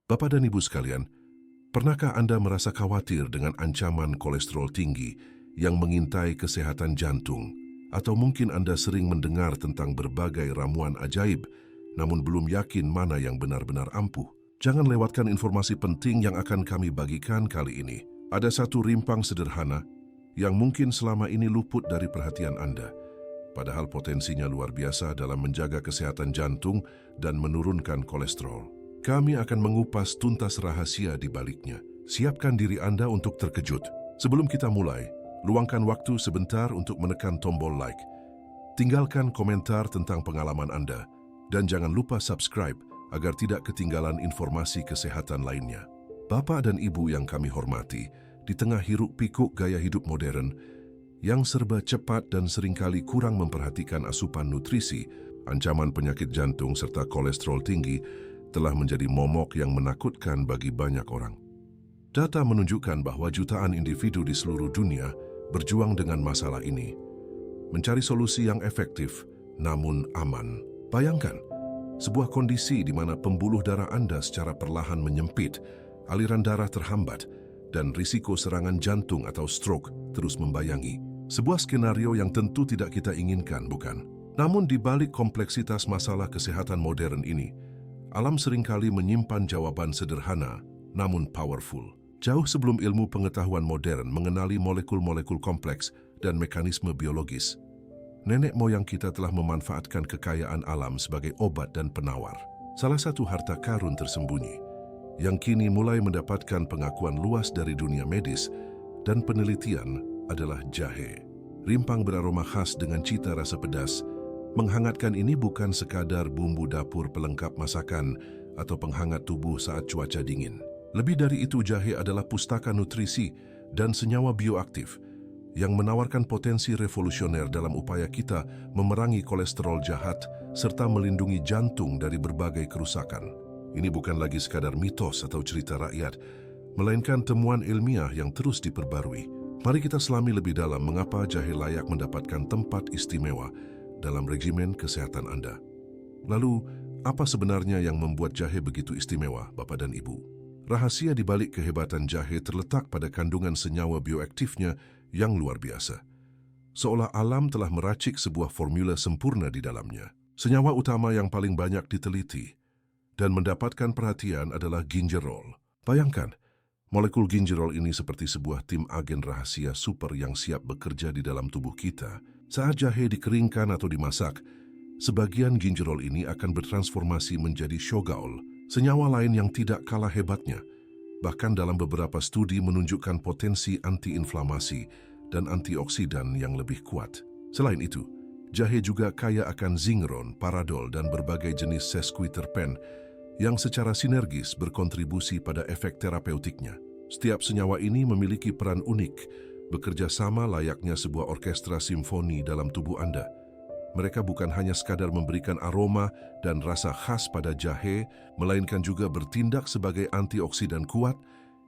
Bapak dan Ibu sekalian, pernahkah Anda merasa khawatir dengan ancaman kolesterol tinggi yang mengintai kesehatan jantung? Atau mungkin Anda sering mendengar tentang berbagai ramuan ajaib, namun belum yakin mana yang benar-benar ampuh? Jangan lewatkan informasi penting yang akan kami bagikan kali ini. Ada satu rimpang sederhana yang mungkin selama ini luput dari perhatian Anda, padahal potensinya luar biasa dalam menjaga kesehatan jantung dan menurunkan kolesterol. Kami akan mengupas tuntas rahasia di baliknya. Siapkan diri Anda untuk terkejut. Sebelum kita mulai, luangkan waktu sebentar untuk menekan tombol like. Tinggalkan komentar tentang pengalaman Anda, dan jangan lupa subscribe agar tidak ketinggalan informasi kesehatan lainnya. Bapak dan Ibu yang kami hormati, di tengah hiruk-pikuk gaya hidup modern yang serba cepat dan seringkali kurang memperhatikan asupan nutrisi, ancaman penyakit jantung serta kolesterol tinggi telah menjadi momok yang menakutkan bagi banyak orang. Data menunjukkan bahwa jutaan individu di seluruh dunia berjuang dengan masalah ini, mencari solusi yang efektif namun aman. Bayangkan, sebuah kondisi di mana pembuluh darah Anda secara perlahan menyempit, aliran darah terhambat, dan risiko serangan jantung atau stroke terus membayangi. Sebuah skenario yang tentu tidak kita inginkan, bukan? Namun di balik kompleksitas masalah kesehatan modern ini, alam seringkali menyimpan jawaban sederhana, namun powerful. Jauh sebelum ilmu pengetahuan modern mengenali molekul-molekul kompleks dan mekanisme biologis, nenek moyang kita telah memanfaatkan kekayaan alam sebagai obat dan penawar. Salah satu harta karun tersembunyi, yang kini mulai mendapatkan pengakuan luas dari dunia medis dan penelitian adalah jahe. Rimpang beraroma khas dengan cita rasa pedas. Menghangatkan ini bukan sekadar bumbu dapur pelengkap masakan atau penghangat tubuh saat cuaca dingin. Lebih dari itu, jahe adalah pustaka nutrisi dan senyawa bioaktif yang menawarkan potensi revolusioner dalam upaya kita memerangi kolesterol jahat serta melindungi jantung dari berbagai kerusakan. Ini bukan lagi sekadar mitos atau cerita rakyat, melainkan temuan ilmiah yang terus diperbarui. Mari kita selami lebih dalam mengapa jahe layak mendapatkan tempat istimewa dalam regimen kesehatan Anda. Lalu, apa sebenarnya yang membuat jahe begitu istimewa, Bapak dan Ibu? Rahasia di balik kehebatan jahe terletak pada kandungan senyawa bioaktifnya yang luar biasa. Seolah alam telah meracik sebuah formula sempurna di dalamnya. Senyawa utama yang paling banyak diteliti dan mendapatkan perhatian adalah gingerol. Bayangkan, molekul gingerol ini seperti sebuah tim agen rahasia super yang siap bekerja di dalam tubuh kita. Saat jahe dikeringkan atau dimasak, sebagian gingerol ini akan bertransformasi menjadi shogaol, senyawa lain yang tidak kalah hebatnya. Bahkan dalam beberapa studi menunjukkan potensi antiinflamasi dan antioksidan yang lebih kuat. Selain itu, jahe juga kaya akan zingron, paradol, dan berbagai jenis sesquiterpen yang secara sinergis berkontribusi pada efek terapeutiknya. Setiap senyawa ini memiliki peran unik, bekerja sama layaknya sebuah orkestra simfoni dalam tubuh Anda. Mereka bukan hanya sekadar memberikan aroma dan rasa khas pada jahe, melainkan juga bertindak sebagai antioksidan kuat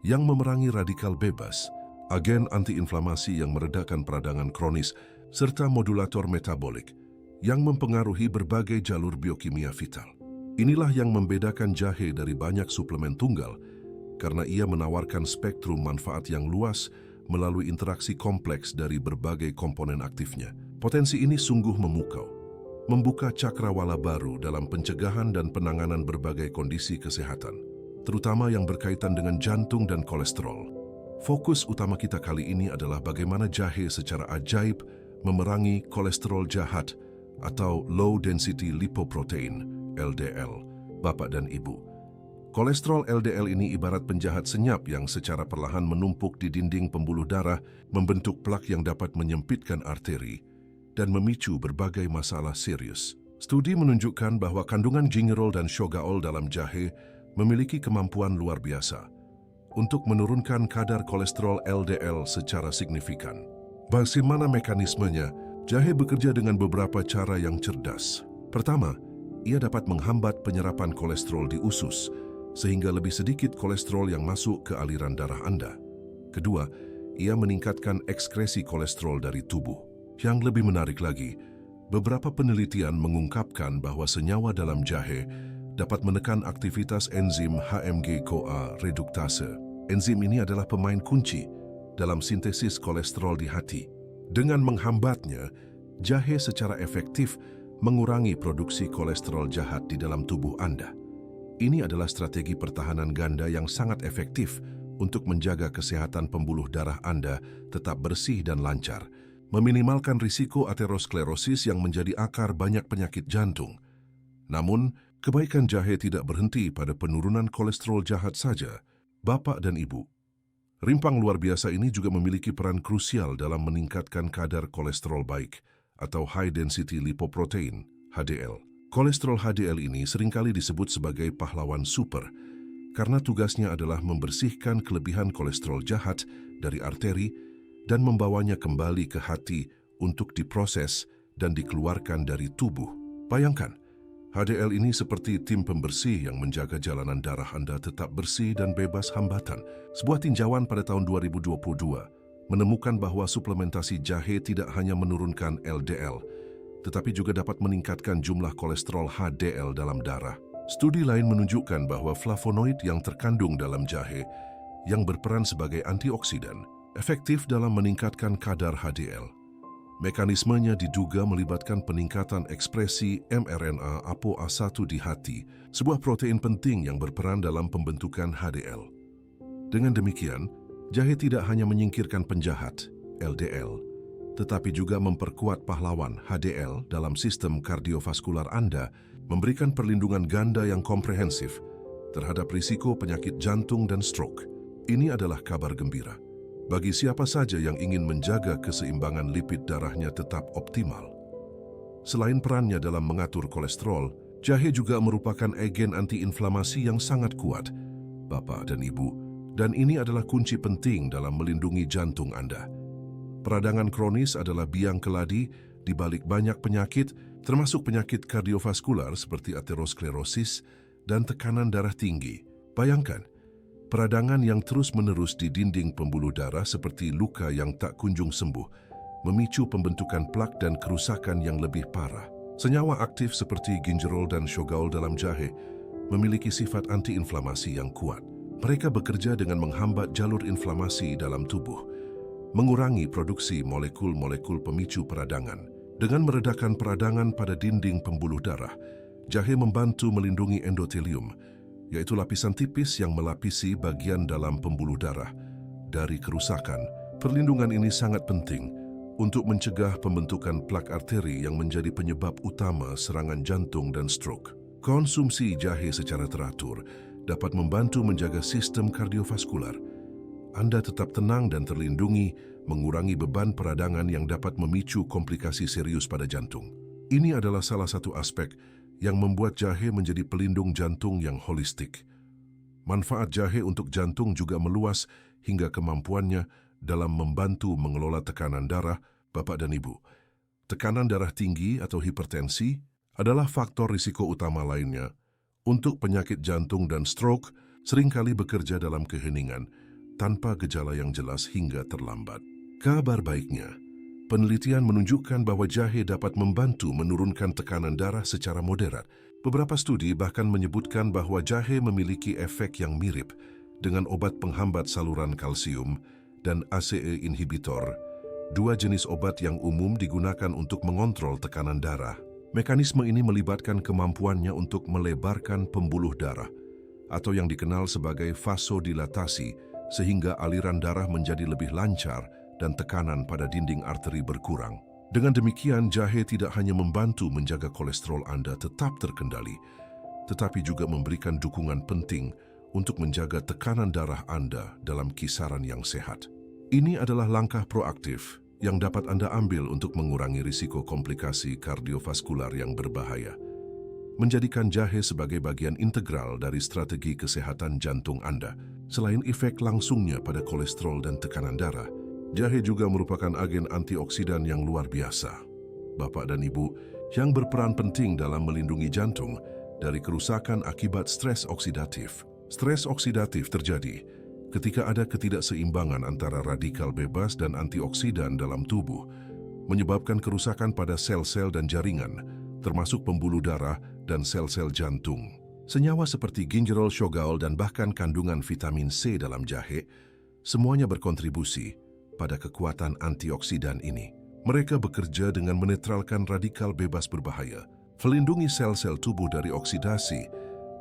yang memerangi radikal bebas, agen antiinflamasi yang meredakan peradangan kronis, serta modulator metabolik yang mempengaruhi berbagai jalur biokimia vital. Inilah yang membedakan jahe dari banyak suplemen tunggal, karena ia menawarkan spektrum manfaat yang luas melalui interaksi kompleks dari berbagai komponen aktifnya. Potensi ini sungguh memukau, membuka cakrawala baru dalam pencegahan dan penanganan berbagai kondisi kesehatan, terutama yang berkaitan dengan jantung dan kolesterol. Fokus utama kita kali ini adalah bagaimana jahe secara ajaib memerangi kolesterol jahat atau low density lipoprotein, LDL. Bapak dan Ibu, kolesterol LDL ini ibarat penjahat senyap yang secara perlahan menumpuk di dinding pembuluh darah, membentuk plak yang dapat menyempitkan arteri dan memicu berbagai masalah serius. Studi menunjukkan bahwa kandungan gingerol dan shogaol dalam jahe memiliki kemampuan luar biasa untuk menurunkan kadar kolesterol LDL secara signifikan. Bagaimana mekanismenya? Jahe bekerja dengan beberapa cara yang cerdas. Pertama, ia dapat menghambat penyerapan kolesterol di usus, sehingga lebih sedikit kolesterol yang masuk ke aliran darah Anda. Kedua, ia meningkatkan ekskresi kolesterol dari tubuh. Yang lebih menarik lagi, beberapa penelitian mengungkapkan bahwa senyawa dalam jahe dapat menekan aktivitas enzim HMG-CoA reduktase. Enzim ini adalah pemain kunci dalam sintesis kolesterol di hati. Dengan menghambatnya, jahe secara efektif mengurangi produksi kolesterol jahat di dalam tubuh Anda. Ini adalah strategi pertahanan ganda yang sangat efektif untuk menjaga kesehatan pembuluh darah Anda tetap bersih dan lancar, meminimalkan risiko aterosklerosis yang menjadi akar banyak penyakit jantung. Namun, kebaikan jahe tidak berhenti pada penurunan kolesterol jahat saja, Bapak dan Ibu. Rimpang luar biasa ini juga memiliki peran krusial dalam meningkatkan kadar kolesterol baik atau high density lipoprotein, HDL. Kolesterol HDL ini seringkali disebut sebagai pahlawan super, karena tugasnya adalah membersihkan kelebihan kolesterol jahat dari arteri dan membawanya kembali ke hati untuk diproses dan dikeluarkan dari tubuh. Bayangkan, HDL ini seperti tim pembersih yang menjaga jalanan darah Anda tetap bersih dan bebas hambatan. Sebuah tinjauan pada tahun 2022 menemukan bahwa suplementasi jahe tidak hanya menurunkan LDL, tetapi juga dapat meningkatkan jumlah kolesterol HDL dalam darah. Studi lain menunjukkan bahwa flavonoid yang terkandung dalam jahe yang berperan sebagai antioksidan efektif dalam meningkatkan kadar HDL. Mekanismenya diduga melibatkan peningkatan ekspresi mRNA ApoA1 di hati, sebuah protein penting yang berperan dalam pembentukan HDL. Dengan demikian, jahe tidak hanya menyingkirkan penjahat, LDL, tetapi juga memperkuat pahlawan HDL dalam sistem kardiovaskular Anda, memberikan perlindungan ganda yang komprehensif terhadap risiko penyakit jantung dan stroke. Ini adalah kabar gembira bagi siapa saja yang ingin menjaga keseimbangan lipid darahnya tetap optimal. Selain perannya dalam mengatur kolesterol, jahe juga merupakan agen antiinflamasi yang sangat kuat, Bapak dan Ibu, dan ini adalah kunci penting dalam melindungi jantung Anda. Peradangan kronis adalah biang keladi di balik banyak penyakit, termasuk penyakit kardiovaskular seperti aterosklerosis dan tekanan darah tinggi. Bayangkan, peradangan yang terus-menerus di dinding pembuluh darah seperti luka yang tak kunjung sembuh, memicu pembentukan plak dan kerusakan yang lebih parah. Senyawa aktif seperti gingerol dan shogaol dalam jahe memiliki sifat antiinflamasi yang kuat. Mereka bekerja dengan menghambat jalur inflamasi dalam tubuh, mengurangi produksi molekul-molekul pemicu peradangan. Dengan meredakan peradangan pada dinding pembuluh darah, jahe membantu melindungi endotelium, yaitu lapisan tipis yang melapisi bagian dalam pembuluh darah, dari kerusakan. Perlindungan ini sangat penting untuk mencegah pembentukan plak arteri yang menjadi penyebab utama serangan jantung dan stroke. Konsumsi jahe secara teratur dapat membantu menjaga sistem kardiovaskular. Anda tetap tenang dan terlindungi, mengurangi beban peradangan yang dapat memicu komplikasi serius pada jantung. Ini adalah salah satu aspek yang membuat jahe menjadi pelindung jantung yang holistik. Manfaat jahe untuk jantung juga meluas hingga kemampuannya dalam membantu mengelola tekanan darah, Bapak dan Ibu. Tekanan darah tinggi atau hipertensi adalah faktor risiko utama lainnya untuk penyakit jantung dan stroke, seringkali bekerja dalam keheningan tanpa gejala yang jelas hingga terlambat. Kabar baiknya, penelitian menunjukkan bahwa jahe dapat membantu menurunkan tekanan darah secara moderat. Beberapa studi bahkan menyebutkan bahwa jahe memiliki efek yang mirip dengan obat penghambat saluran kalsium dan ACE inhibitor, dua jenis obat yang umum digunakan untuk mengontrol tekanan darah. Mekanisme ini melibatkan kemampuannya untuk melebarkan pembuluh darah, atau yang dikenal sebagai vasodilatasi, sehingga aliran darah menjadi lebih lancar dan tekanan pada dinding arteri berkurang. Dengan demikian, jahe tidak hanya membantu menjaga kolesterol Anda tetap terkendali, tetapi juga memberikan dukungan penting untuk menjaga tekanan darah Anda dalam kisaran yang sehat. Ini adalah langkah proaktif yang dapat Anda ambil untuk mengurangi risiko komplikasi kardiovaskular yang berbahaya. Menjadikan jahe sebagai bagian integral dari strategi kesehatan jantung Anda. Selain efek langsungnya pada kolesterol dan tekanan darah, jahe juga merupakan agen antioksidan yang luar biasa. Bapak dan Ibu, yang berperan penting dalam melindungi jantung dari kerusakan akibat stres oksidatif. Stres oksidatif terjadi ketika ada ketidakseimbangan antara radikal bebas dan antioksidan dalam tubuh, menyebabkan kerusakan pada sel-sel dan jaringan, termasuk pembuluh darah dan sel-sel jantung. Senyawa seperti gingerol, shogaol, dan bahkan kandungan vitamin C dalam jahe, semuanya berkontribusi pada kekuatan antioksidan ini. Mereka bekerja dengan menetralkan radikal bebas berbahaya, melindungi sel-sel tubuh dari oksidasi,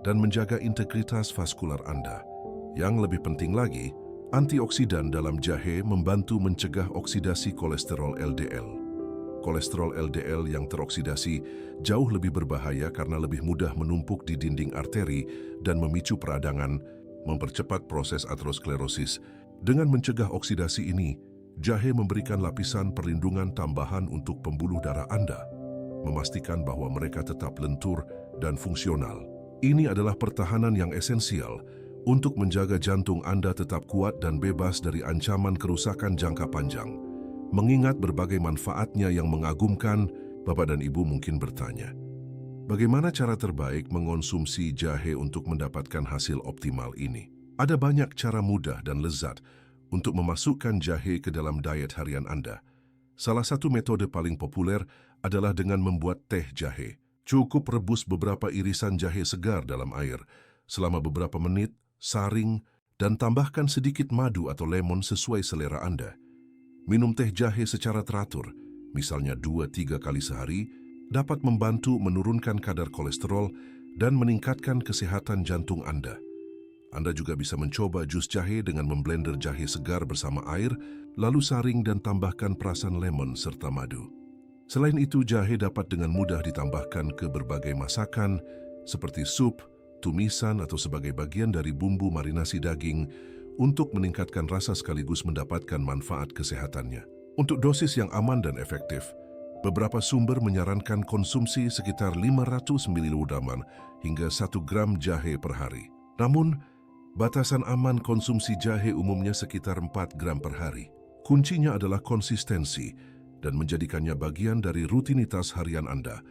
dan menjaga integritas vaskular Anda. Yang lebih penting lagi, antioksidan dalam jahe membantu mencegah oksidasi kolesterol LDL. Kolesterol LDL yang teroksidasi jauh lebih berbahaya karena lebih mudah menumpuk di dinding arteri dan memicu peradangan, mempercepat proses aterosklerosis. Dengan mencegah oksidasi ini, jahe memberikan lapisan perlindungan tambahan untuk pembuluh darah Anda, memastikan bahwa mereka tetap lentur dan fungsional. Ini adalah pertahanan yang esensial untuk menjaga jantung Anda tetap kuat dan bebas dari ancaman kerusakan jangka panjang. Mengingat berbagai manfaatnya yang mengagumkan, Bapak dan Ibu mungkin bertanya, bagaimana cara terbaik mengonsumsi jahe untuk mendapatkan hasil optimal ini? Ada banyak cara mudah dan lezat untuk memasukkan jahe ke dalam diet harian Anda. Salah satu metode paling populer adalah dengan membuat teh jahe. Cukup rebus beberapa irisan jahe segar dalam air selama beberapa menit, saring, dan tambahkan sedikit madu atau lemon sesuai selera Anda. Minum teh jahe secara teratur, misalnya 2-3 kali sehari, dapat membantu menurunkan kadar kolesterol dan meningkatkan kesehatan jantung Anda. Anda juga bisa mencoba jus jahe dengan memblender jahe segar bersama air, lalu saring dan tambahkan perasan lemon serta madu. Selain itu, jahe dapat dengan mudah ditambahkan ke berbagai masakan, seperti sup, tumisan, atau sebagai bagian dari bumbu marinasi daging, untuk meningkatkan rasa sekaligus mendapatkan manfaat kesehatannya. Untuk dosis yang aman dan efektif, beberapa sumber menyarankan konsumsi sekitar 500 ml hingga 1 gram jahe per hari. Namun, batasan aman konsumsi jahe umumnya sekitar 4 gram per hari. Kuncinya adalah konsistensi dan menjadikannya bagian dari rutinitas harian Anda.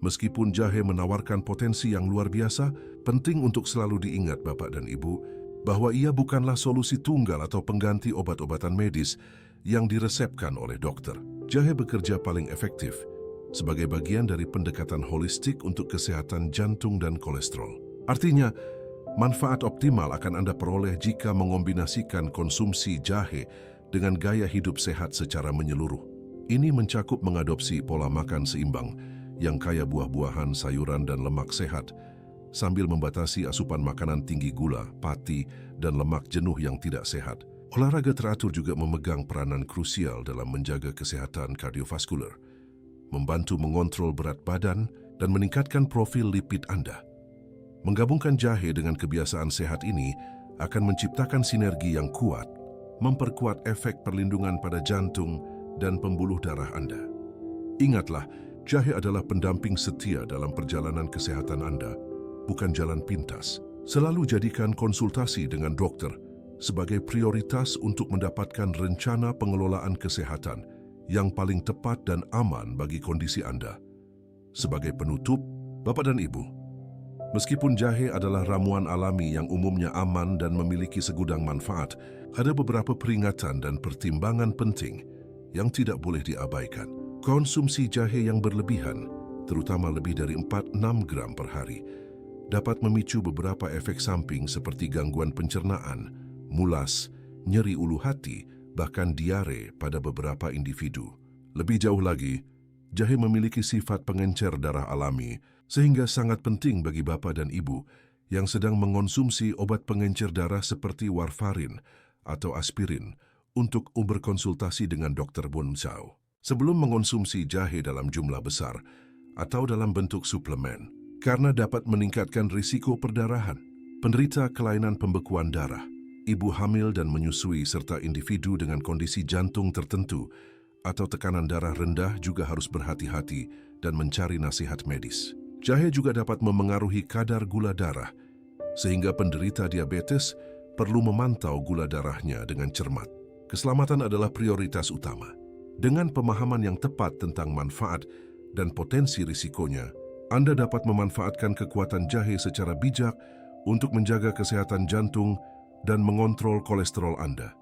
Meskipun jahe menawarkan potensi yang luar biasa, penting untuk selalu diingat Bapak dan Ibu, bahwa ia bukanlah solusi tunggal atau pengganti obat-obatan medis yang diresepkan oleh dokter. Jahe bekerja paling efektif sebagai bagian dari pendekatan holistik untuk kesehatan jantung dan kolesterol. Artinya, manfaat optimal akan Anda peroleh jika mengombinasikan konsumsi jahe dengan gaya hidup sehat secara menyeluruh. Ini mencakup mengadopsi pola makan seimbang yang kaya buah-buahan, sayuran, dan lemak sehat, sambil membatasi asupan makanan tinggi gula, pati, dan lemak jenuh yang tidak sehat. Olahraga teratur juga memegang peranan krusial dalam menjaga kesehatan kardiovaskular, membantu mengontrol berat badan, dan meningkatkan profil lipid Anda. Menggabungkan jahe dengan kebiasaan sehat ini akan menciptakan sinergi yang kuat, memperkuat efek perlindungan pada jantung dan pembuluh darah Anda. Ingatlah, jahe adalah pendamping setia dalam perjalanan kesehatan Anda, bukan jalan pintas. Selalu jadikan konsultasi dengan dokter sebagai prioritas untuk mendapatkan rencana pengelolaan kesehatan yang paling tepat dan aman bagi kondisi Anda. Sebagai penutup, Bapak dan Ibu, meskipun jahe adalah ramuan alami yang umumnya aman dan memiliki segudang manfaat, ada beberapa peringatan dan pertimbangan penting yang tidak boleh diabaikan. Konsumsi jahe yang berlebihan, terutama lebih dari 4-6 gram per hari, dapat memicu beberapa efek samping seperti gangguan pencernaan, mulas, nyeri ulu hati, bahkan diare pada beberapa individu. Lebih jauh lagi, jahe memiliki sifat pengencer darah alami, sehingga sangat penting bagi Bapak dan Ibu yang sedang mengonsumsi obat pengencer darah seperti warfarin atau aspirin untuk berkonsultasi dengan dokter Bonsau. Sebelum mengonsumsi jahe dalam jumlah besar atau dalam bentuk suplemen, karena dapat meningkatkan risiko perdarahan. Penderita kelainan pembekuan darah, ibu hamil dan menyusui, serta individu dengan kondisi jantung tertentu atau tekanan darah rendah juga harus berhati-hati dan mencari nasihat medis. Jahe juga dapat memengaruhi kadar gula darah, sehingga penderita diabetes perlu memantau gula darahnya dengan cermat. Keselamatan adalah prioritas utama. Dengan pemahaman yang tepat tentang manfaat dan potensi risikonya, Anda dapat memanfaatkan kekuatan jahe secara bijak untuk menjaga kesehatan jantung dan mengontrol kolesterol Anda.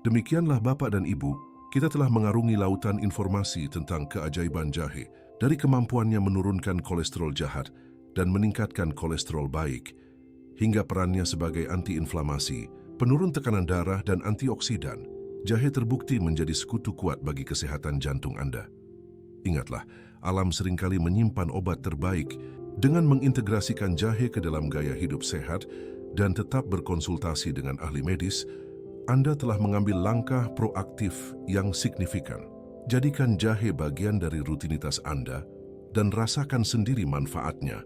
Demikianlah Bapak dan Ibu, kita telah mengarungi lautan informasi tentang keajaiban jahe, dari kemampuannya menurunkan kolesterol jahat dan meningkatkan kolesterol baik, hingga perannya sebagai antiinflamasi, penurun tekanan darah, dan antioksidan. Jahe terbukti menjadi sekutu kuat bagi kesehatan jantung Anda. Ingatlah, alam seringkali menyimpan obat terbaik. Dengan mengintegrasikan jahe ke dalam gaya hidup sehat dan tetap berkonsultasi dengan ahli medis, Anda telah mengambil langkah proaktif yang signifikan. Jadikan jahe bagian dari rutinitas Anda dan rasakan sendiri manfaatnya.